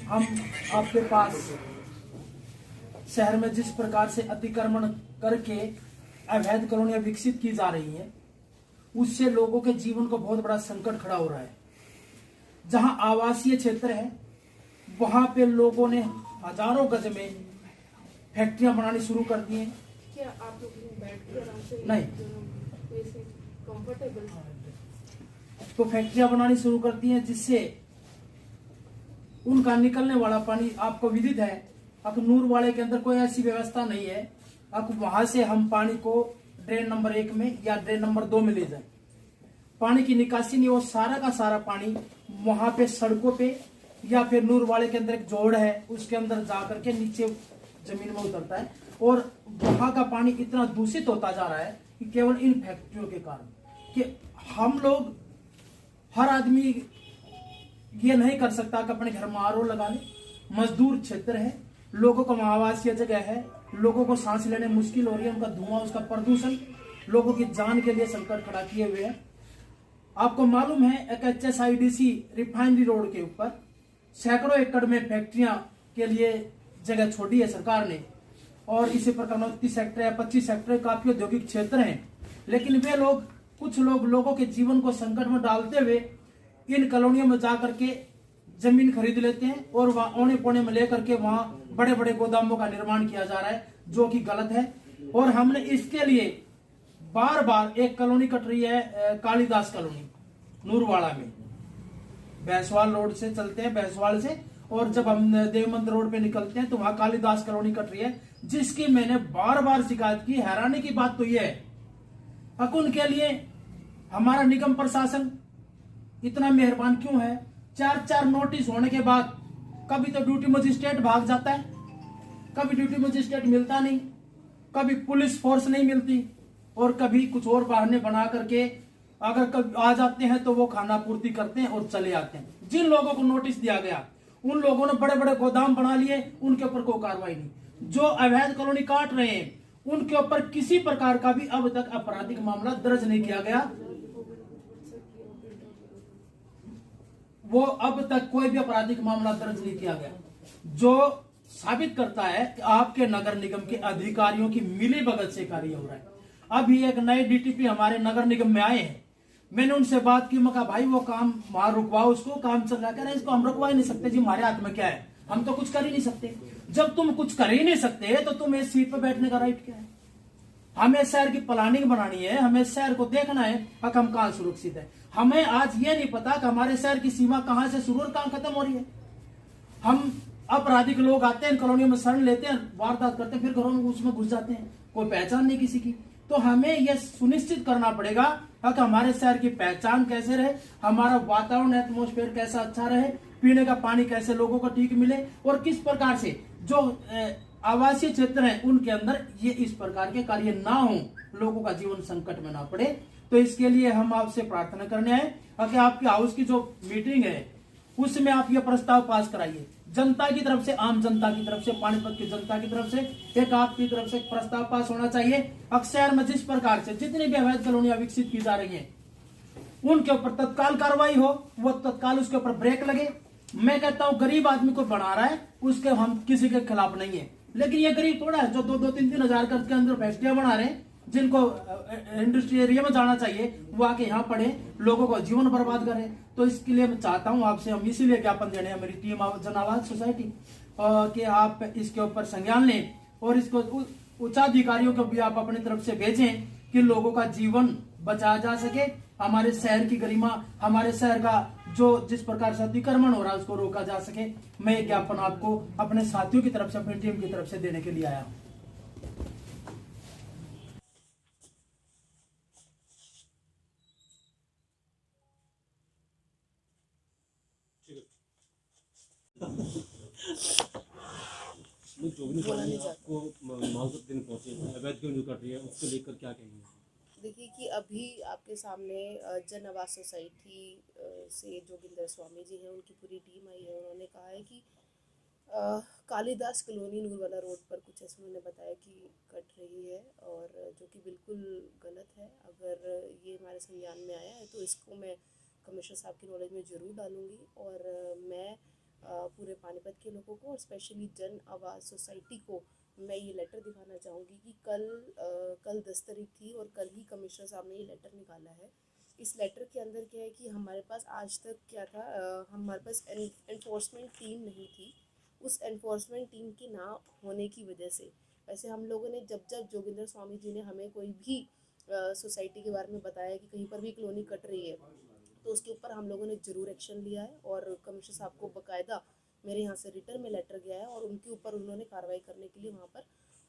हम आपके पास शहर में जिस प्रकार से अतिक्रमण करके अवैध कॉलोनियां विकसित की जा रही हैं, उससे लोगों के जीवन को बहुत बड़ा संकट खड़ा हो रहा है। जहां आवासीय क्षेत्र है, वहां पे लोगों ने हजारों गज में फैक्ट्रियां बनानी शुरू कर दी हैं। क्या आप लोग बैठ के आराम से नहीं, कंफर्टेबल तो फैक्ट्रियां बनानी शुरू कर दी हैं, जिससे उनका निकलने वाला पानी, आपको विदित है अखनूर वाले के अंदर कोई ऐसी व्यवस्था नहीं है अब वहां से हम पानी को ड्रेन नंबर 1 में या ड्रेन नंबर 2 में ले जाए। पानी की निकासी नहीं, वो सारा का सारा पानी वहां पे सड़कों पे या फिर नूर वाले के अंदर एक जोड़ है उसके अंदर जा करके नीचे जमीन में उतरता है, और वहां का पानी इतना दूषित होता जा रहा है कि केवल इन फैक्ट्रियों के कारण। कि हम लोग, हर आदमी ये नहीं कर सकता कि अपने घर में आरओ लगा ले। मजदूर क्षेत्र है, लोगों को आवासीय जगह है, लोगों को सांस लेने मुश्किल हो रही है, उनका धुआं, उसका प्रदूषण लोगों की जान के लिए संकट खड़ा किए हुए है। आपको मालूम है एक HSIDC रिफाइनरी रोड के ऊपर सैकड़ों एकड़ में फैक्ट्रियां के लिए जगह छोड़ी है सरकार ने, और इसी प्रकार 29 सेक्टर या 25 सेक्टर काफी औद्योगिक क्षेत्र हैं। लेकिन वे लोग, कुछ लोग लोगों के जीवन को संकट में डालते हुए इन कॉलोनियों में जाकर के जमीन खरीद लेते हैं और वहां औने पौने में लेकर के वहां बड़े बड़े गोदामों का निर्माण किया जा रहा है, जो कि गलत है। और हमने इसके लिए बार बार, एक कॉलोनी कट रही है कालीदास कॉलोनी नूरवाड़ा में, भैंसवाल रोड से चलते हैं भैंसवाल से, और जब हम देवमंद रोड पे निकलते हैं तो वहां कालीदास कॉलोनी कट रही है, जिसकी मैंने बार बार शिकायत की। हैरानी की बात तो यह है उनके लिए हमारा निगम प्रशासन इतना मेहरबान क्यों है? 4 नोटिस होने के बाद कभी तो ड्यूटी मजिस्ट्रेट भाग जाता है, कभी ड्यूटी मजिस्ट्रेट मिलता नहीं, कभी पुलिस फोर्स नहीं मिलती, और कभी कुछ और बहाने बना करके अगर कभी आ जाते हैं तो वो खाना पूर्ति करते हैं और चले आते हैं। जिन लोगों को नोटिस दिया गया उन लोगों ने बड़े बड़े गोदाम बना लिए, उनके ऊपर कोई कार्रवाई नहीं। जो अवैध कॉलोनी काट रहे हैं उनके ऊपर किसी प्रकार का भी अब तक आपराधिक मामला दर्ज नहीं किया गया। वो अब तक कोई भी आपराधिक मामला दर्ज नहीं किया गया, जो साबित करता है कि आपके नगर निगम के अधिकारियों की मिली भगत से कार्य हो रहा है। अभी एक नए DTP हमारे नगर निगम में आए हैं, मैंने उनसे बात की, मैं कहा भाई वो काम वहां रुकवाओ, उसको काम चल रहा है। इसको हम रुकवा ही नहीं सकते जी, हमारे हाथ में क्या है, हम तो कुछ कर ही नहीं सकते। जब तुम कुछ कर ही नहीं सकते तो तुम्हें इस सीट पर बैठने का राइट क्या है? हमें शहर की प्लानिंग बनानी है, हमें शहर को देखना है कि हम कहां सुरक्षित है। हमें आज ये नहीं पता कि हमारे शहर की सीमा कहां से शुरू और कहां खत्म हो रही है। हम आपराधिक लोग आते हैं, कॉलोनियों में शरण लेते हैं, वारदात करते हैं, फिर घरों में उसमें घुस जाते हैं, कोई पहचान नहीं किसी की। तो हमें यह सुनिश्चित करना पड़ेगा कि हमारे शहर की पहचान कैसे रहे, हमारा वातावरण, एटमॉस्फेयर कैसा अच्छा रहे, पीने का पानी कैसे लोगों को ठीक मिले, और किस प्रकार से जो आवासीय क्षेत्र है उनके अंदर ये इस प्रकार के कार्य ना हो, लोगों का जीवन संकट में ना पड़े। तो इसके लिए हम आपसे प्रार्थना करने आए कि आपके हाउस की जो मीटिंग है उसमें आप ये प्रस्ताव पास कराइए। जनता की तरफ से, आम जनता की तरफ से, पानीपत की जनता की तरफ से एक आपकी तरफ से प्रस्ताव पास होना चाहिए। अक्सर में जिस प्रकार से जितनी भी अवैध कॉलोनियां विकसित की जा रही हैं उनके ऊपर तत्काल कार्रवाई हो, वो तत्काल उसके ऊपर ब्रेक लगे। मैं कहता हूं गरीब आदमी को बना रहा है उसके हम किसी के खिलाफ नहीं है, लेकिन ये गरीब थोड़ा है जो 2-3 हजार के अंदर फैक्ट्रियां बना रहे हैं, जिनको इंडस्ट्री एरिया में जाना चाहिए वो आके यहाँ पढ़े, लोगों का जीवन बर्बाद करे। तो इसके लिए मैं चाहता हूँ आपसे, हम इसीलिए ज्ञापन देने हैं मेरी टीम जन आवाज सोसाइटी कि आप इसके ऊपर संज्ञान लें और इसको उच्चाधिकारियों को भी आप अपनी तरफ से भेजें कि लोगों का जीवन बचाया जा सके, हमारे शहर की गरिमा, हमारे शहर का जो जिस प्रकार से अतिक्रमण हो रहा है उसको रोका जा सके। मैं ज्ञापन आपको अपने साथियों की तरफ से, अपनी टीम की तरफ से देने के लिए आया हूँ। जो भी आपको माजूद दिन पहुंचे अवैध क्यों जो कर रही है उसको लेकर क्या कहेंगे? देखिए कि अभी आपके सामने जन आवाज सोसाइटी से जोगिंदर स्वामी जी हैं, उनकी पूरी टीम आई है। उन्होंने कहा है कि कालीदास कॉलोनी नूरवाला रोड पर कुछ ऐसे उन्होंने बताया कि कट रही है, और जो कि बिल्कुल गलत है। अगर ये हमारे संज्ञान में आया है तो इसको मैं कमिश्नर साहब की नॉलेज में ज़रूर डालूँगी। और मैं पूरे पानीपत के लोगों को और स्पेशली जन आवाज़ सोसाइटी को मैं ये लेटर दिखाना चाहूँगी कि कल 10 तारीख थी और कल ही कमिश्नर साहब ने ये लेटर निकाला है। इस लेटर के अंदर क्या है कि हमारे पास आज तक क्या था, हमारे पास एनफोर्समेंट टीम नहीं थी। उस एनफोर्समेंट टीम की ना होने की वजह से, वैसे हम लोगों ने जब जोगिंदर स्वामी जी ने हमें कोई भी सोसाइटी के बारे में बताया कि कहीं पर भी कॉलोनी कट रही है, तो उसके ऊपर हम लोगों ने ज़रूर एक्शन लिया है और कमिश्नर साहब को बाकायदा मेरे यहाँ से रिटर्न में लेटर गया है और उनके ऊपर उन्होंने कार्रवाई करने के लिए वहाँ पर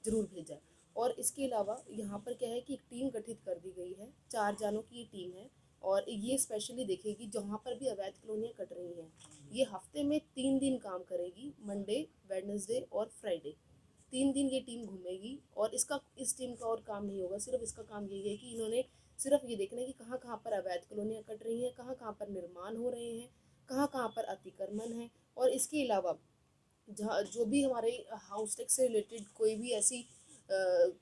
ज़रूर भेजा है। और इसके अलावा यहाँ पर क्या है कि एक टीम गठित कर दी गई है, 4 जानों की ये टीम है और ये स्पेशली देखेगी जहाँ पर भी अवैध कॉलोनियाँ कट रही हैं। ये हफ्ते में 3 दिन काम करेगी, मंडे, वेडनेसडे और फ्राइडे। 3 दिन ये टीम घूमेगी और इस टीम का और काम नहीं होगा, सिर्फ इसका काम यही है कि इन्होंने सिर्फ ये देखना है कि कहाँ कहाँ पर अवैध कॉलोनियाँ कट रही हैं, कहाँ कहाँ पर निर्माण हो रहे हैं, कहाँ कहाँ पर अतिक्रमण है। और इसके अलावा जहाँ जो भी हमारे हाउस टैक्स से रिलेटेड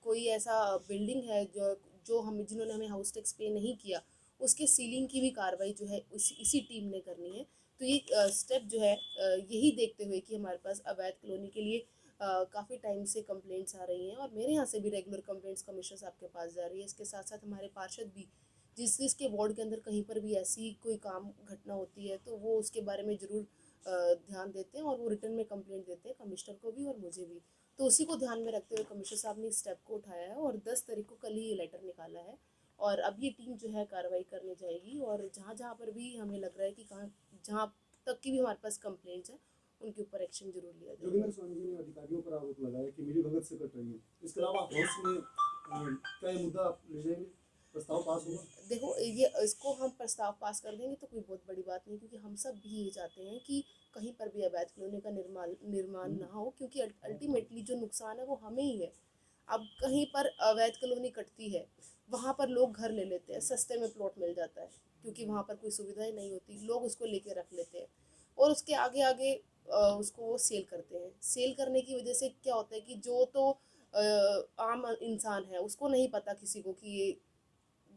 कोई ऐसा बिल्डिंग है जो हम जिन्होंने हमें हाउस टैक्स पे नहीं किया, उसके सीलिंग की भी कार्रवाई जो है इसी टीम ने करनी है। तो ये स्टेप जो है यही देखते हुए कि हमारे पास अवैध कॉलोनी के लिए काफ़ी टाइम से कंप्लेंट्स आ रही हैं और मेरे यहाँ से भी रेगुलर कंप्लेंट्स कमिश्नर साहब के पास जा रही है। इसके साथ साथ हमारे पार्षद भी जिसके वार्ड के अंदर कहीं पर भी ऐसी कोई काम घटना होती है तो वो उसके बारे में ज़रूर ध्यान देते हैं और वो रिटर्न में कंप्लेंट देते हैं कमिश्नर को भी और मुझे भी। तो उसी को ध्यान में रखते हुए कमिश्नर साहब ने इस स्टेप को उठाया है और 10 तारीख को कल ही ये लेटर निकाला है और अब ये टीम जो है कार्रवाई करने जाएगी और जहाँ जहाँ पर भी हमें लग रहा है कि जहाँ तक की भी हमारे पास कंप्लेंट्स हैं उनके ऊपर एक्शन जरूर लिया जाएगा। जोगिंदर स्वामी जी ने अधिकारियों पर आरोप लगाया कि मिली भगत से कट रही है। इसके अलावा हाउस में क्या ये मुद्दा आप ले जाएंगे, प्रस्ताव पास होगा? देखो, ये इसको हम प्रस्ताव पास कर देंगे तो कोई बहुत बड़ी बात नहीं, क्योंकि हम सब भी ये चाहते हैं कि कहीं पर भी अवैध कॉलोनी का निर्माण ना हो, क्योंकि अल्टीमेटली जो नुकसान है वो हमें ही है। अब कहीं पर अवैध कॉलोनी कटती है, वहाँ पर लोग घर ले लेते हैं, सस्ते में प्लॉट मिल जाता है क्योंकि वहाँ पर कोई सुविधाएं नहीं होती, लोग उसको लेके रख लेते हैं और उसके आगे आगे उसको वो सेल करते हैं। सेल करने की वजह से क्या होता है कि जो तो आम इंसान है उसको नहीं पता किसी को कि ये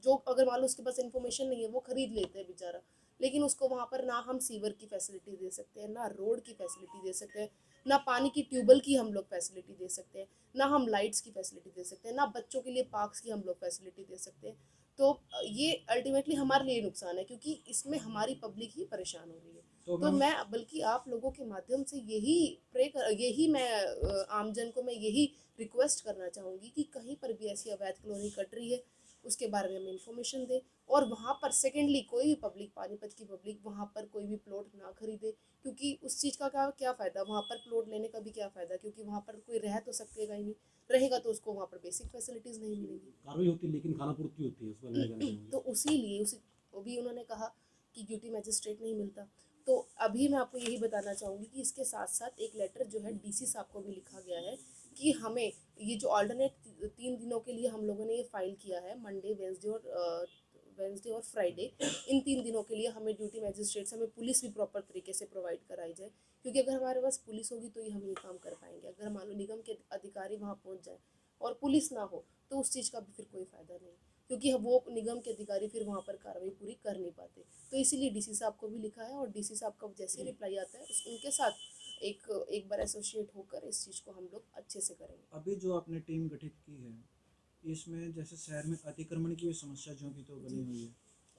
जो अगर मान लो उसके पास इन्फॉर्मेशन नहीं है वो खरीद लेते हैं बेचारा, लेकिन उसको वहाँ पर ना हम सीवर की फैसिलिटी दे सकते हैं, ना रोड की फैसिलिटी दे सकते हैं, ना पानी की ट्यूबवेल की हम लोग फैसिलिटी दे सकते हैं, ना हम लाइट्स की फैसिलिटी दे सकते हैं, ना बच्चों के लिए पार्क्स की हम लोग फैसिलिटी दे सकते हैं। तो ये अल्टीमेटली हमारे लिए नुकसान है क्योंकि इसमें हमारी पब्लिक ही परेशान हो रही है। तो मैं बल्कि आप लोगों के माध्यम से यही मैं आमजन को मैं यही रिक्वेस्ट करना चाहूँगी कि कहीं पर भी ऐसी अवैध कॉलोनी कट रही है उसके बारे में हमें इन्फॉर्मेशन दे और वहाँ पर सेकेंडली कोई भी पब्लिक, पानीपत की पब्लिक वहाँ पर कोई भी प्लॉट ना खरीदे, क्योंकि उस चीज़ का क्या फ़ायदा, वहाँ पर प्लॉट लेने का भी क्या फ़ायदा, क्योंकि वहाँ पर कोई रह तो सकेगा ही नहीं, रहेगा तो उसको वहाँ पर बेसिक फैसिलिटीज़ नहीं मिलेंगी। कार्रवाई होती है लेकिन खानापूर्ति होती है, उस पर नहीं जाना चाहूँगी। तो उसी भी उन्होंने कहा कि ड्यूटी मैजिस्ट्रेट नहीं मिलता। तो अभी मैं आपको यही बताना चाहूँगी कि इसके साथ साथ एक लेटर जो है डीसी साहब को भी लिखा गया है कि हमें ये जो ऑल्टरनेट 3 दिनों के लिए हम लोगों ने ये फाइल किया है, मंडे, वेंसडे और फ्राइडे, इन 3 दिनों के लिए हमें ड्यूटी मैजिस्ट्रेट से हमें पुलिस भी प्रॉपर तरीके से प्रोवाइड कराई जाए, क्योंकि अगर हमारे पास पुलिस होगी तो ही हम ये काम कर पाएंगे। अगर मान लो निगम के अधिकारी वहाँ पहुँच जाए और पुलिस ना हो तो उस चीज़ का भी फिर कोई फ़ायदा नहीं, क्योंकि वो निगम के अधिकारी फिर वहाँ पर कार्रवाई पूरी कर नहीं पाते। तो इसीलिए डीसी साहब को भी लिखा है और डीसी साहब का जैसे रिप्लाई आता है उनके साथ एक बार एसोसिएट होकर इस चीज़ को हम लोग अच्छे से करेंगे। अभी जो आपने टीम गठित की है इसमें जैसे शहर में अतिक्रमण की भी समस्या जो भी तो बनी हुई है,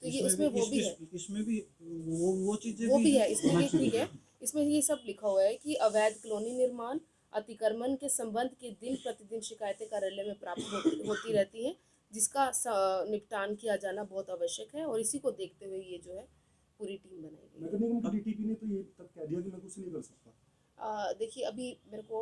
तो ये इसमें वो भी है, इसमें भी वो चीज़ें वो भी है, हैं। इसमें भी ठीक है। इसमें ये सब लिखा हुआ है कि अवैध कॉलोनी निर्माण अतिक्रमण के संबंध के दिन प्रतिदिन शिकायतें कार्यालय में प्राप्त होती रहती हैं, जिसका निपटान किया जाना बहुत आवश्यक है और इसी को देखते हुए ये जो है पूरी टीम बनाई गई है। नगर निगम की डीटीपी ने तो ये तक कह दिया कि मैं कुछ नहीं कर सकता। देखिए, अभी मेरे को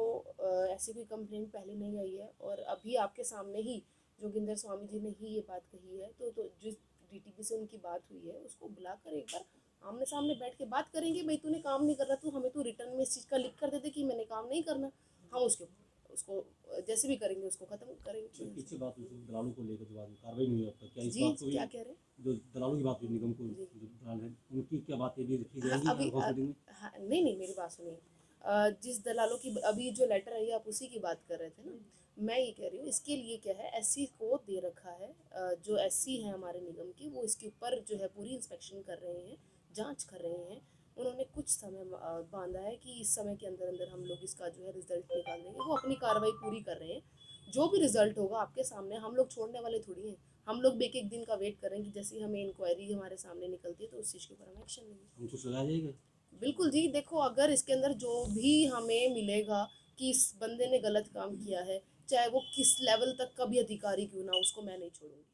ऐसी कोई कंप्लेंट पहले नहीं आई है और अभी आपके सामने ही जोगिंदर स्वामी जी ने ही ये बात कही है, तो जिस डीटीपी से उनकी बात हुई है उसको बुलाकर एक बार आमने सामने बैठ के बात करेंगे। भाई तूने काम नहीं कर रहा, तू हमें रिटर्न में इस चीज़ का लिख कर दे दे कि मैंने काम नहीं करना, हम उसको जैसे भी करेंगे उसको खत्म करेंगे। पीछे बात हुई थी दलालों को लेकर, जो बाद में कार्रवाई नहीं हुई अब तक, क्या इस जी, बात को भी क्या कह रहे हैं? जो दलालों की बात हुई निगम को, जो दलाल हैं उनकी क्या बात है, भी रखी जाएगी अभी या गौर देंगे? हाँ, नहीं, मेरी बात सुनिए। जिस दलालों की अभी जो लेटर आई आप उसी की बात कर रहे थे ना, मैं ये कह रही हूँ इसके लिए क्या है, एससी को दे रखा है, जो एससी है हमारे निगम की वो इसके ऊपर जो है पूरी इंस्पेक्शन कर रहे हैं जांच कर रहे हैं। उन्होंने कुछ समय बांधा है कि इस समय के अंदर अंदर हम लोग इसका जो है रिजल्ट निकाल देंगे। वो अपनी कार्रवाई पूरी कर रहे हैं। जो भी रिजल्ट होगा आपके सामने, हम लोग छोड़ने वाले थोड़ी हैं। हम लोग भी एक दिन का वेट कर रहे हैं कि जैसे ही हमें इंक्वायरी हमारे सामने निकलती है तो उस चीज़ के ऊपर हम एक्शन लेंगे। हमको सजा जाएगा। बिल्कुल जी, देखो अगर इसके अंदर जो भी हमें मिलेगा कि इस बंदे ने गलत काम किया है, चाहे वो किस लेवल तक का भी अधिकारी क्यों ना, उसको मैं नहीं छोड़ूंगी।